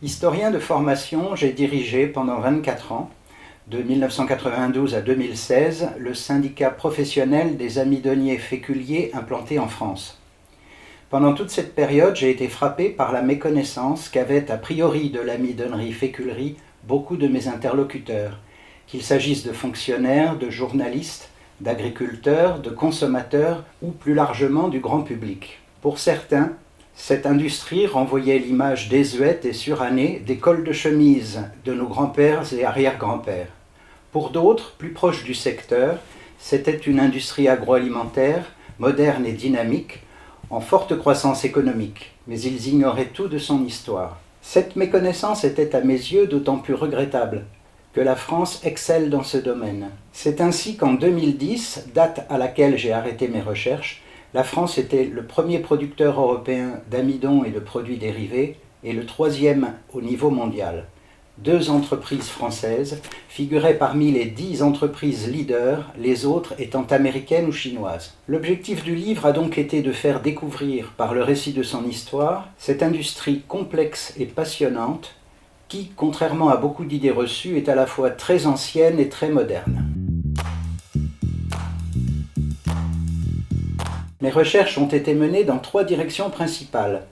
Historien de formation, j'ai dirigé pendant 24 ans, de 1992 à 2016, le syndicat professionnel des amidonniers féculiers implanté en France. Pendant toute cette période, j'ai été frappé par la méconnaissance qu'avaient a priori de l'amidonnerie-féculerie beaucoup de mes interlocuteurs, qu'il s'agisse de fonctionnaires, de journalistes, d'agriculteurs, de consommateurs ou plus largement du grand public. Pour certains, cette industrie renvoyait l'image désuète et surannée des cols de chemise de nos grands-pères et arrière-grands-pères. Pour d'autres, plus proches du secteur, c'était une industrie agroalimentaire, moderne et dynamique, en forte croissance économique, mais ils ignoraient tout de son histoire. Cette méconnaissance était à mes yeux d'autant plus regrettable que la France excelle dans ce domaine. C'est ainsi qu'en 2010, date à laquelle j'ai arrêté mes recherches, la France était le premier producteur européen d'amidon et de produits dérivés et le troisième au niveau mondial. 2 entreprises françaises figuraient parmi les 10 entreprises leaders, les autres étant américaines ou chinoises. L'objectif du livre a donc été de faire découvrir, par le récit de son histoire, cette industrie complexe et passionnante qui, contrairement à beaucoup d'idées reçues, est à la fois très ancienne et très moderne. Mes recherches ont été menées dans 3 directions principales.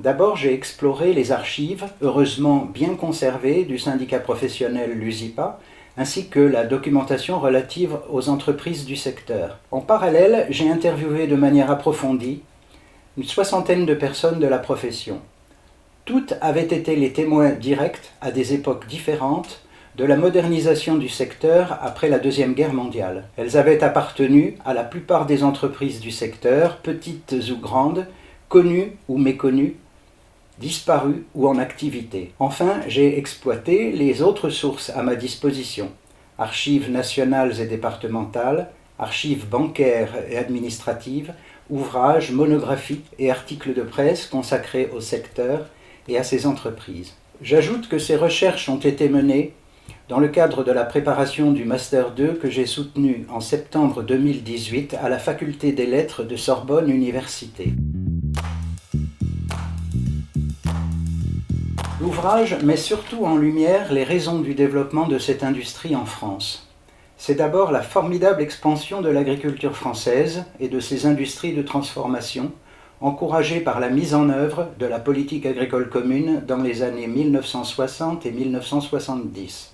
D'abord, j'ai exploré les archives, heureusement bien conservées, du syndicat professionnel l'USIPA, ainsi que la documentation relative aux entreprises du secteur. En parallèle, j'ai interviewé de manière approfondie une 60aine de personnes de la profession. Toutes avaient été les témoins directs, à des époques différentes, de la modernisation du secteur après la Deuxième Guerre mondiale. Elles avaient appartenu à la plupart des entreprises du secteur, petites ou grandes, connues ou méconnues, disparues ou en activité. Enfin, j'ai exploité les autres sources à ma disposition, archives nationales et départementales, archives bancaires et administratives, ouvrages, monographies et articles de presse consacrés au secteur et à ses entreprises. J'ajoute que ces recherches ont été menées dans le cadre de la préparation du Master 2 que j'ai soutenu en septembre 2018 à la Faculté des Lettres de Sorbonne Université. L'ouvrage met surtout en lumière les raisons du développement de cette industrie en France. C'est d'abord la formidable expansion de l'agriculture française et de ses industries de transformation, encouragée par la mise en œuvre de la politique agricole commune dans les années 1960 et 1970.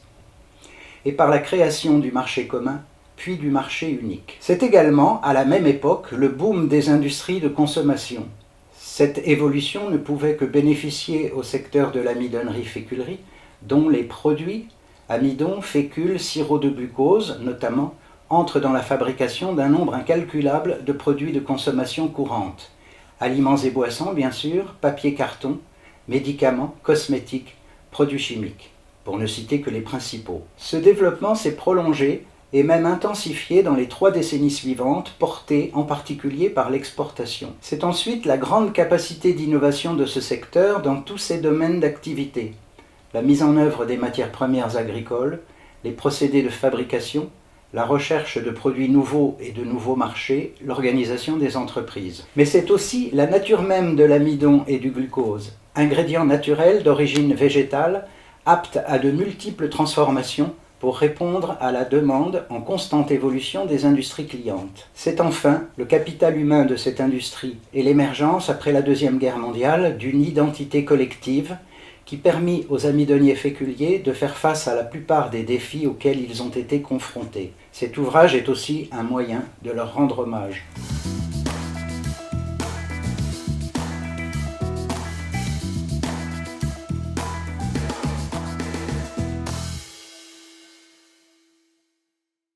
Et par la création du marché commun, puis du marché unique. C'est également, à la même époque, le boom des industries de consommation. Cette évolution ne pouvait que bénéficier au secteur de l'amidonnerie-féculerie, dont les produits, amidon, fécule, sirop de glucose notamment, entrent dans la fabrication d'un nombre incalculable de produits de consommation courante. Aliments et boissons, bien sûr, papier carton, médicaments, cosmétiques, produits chimiques, pour ne citer que les principaux. Ce développement s'est prolongé et même intensifié dans les 3 décennies suivantes, porté en particulier par l'exportation. C'est ensuite la grande capacité d'innovation de ce secteur dans tous ses domaines d'activité. La mise en œuvre des matières premières agricoles, les procédés de fabrication, la recherche de produits nouveaux et de nouveaux marchés, l'organisation des entreprises. Mais c'est aussi la nature même de l'amidon et du glucose, ingrédients naturels d'origine végétale, aptes à de multiples transformations pour répondre à la demande en constante évolution des industries clientes. C'est enfin le capital humain de cette industrie et l'émergence, après la Deuxième Guerre mondiale, d'une identité collective qui permit aux amidonniers féculiers de faire face à la plupart des défis auxquels ils ont été confrontés. Cet ouvrage est aussi un moyen de leur rendre hommage.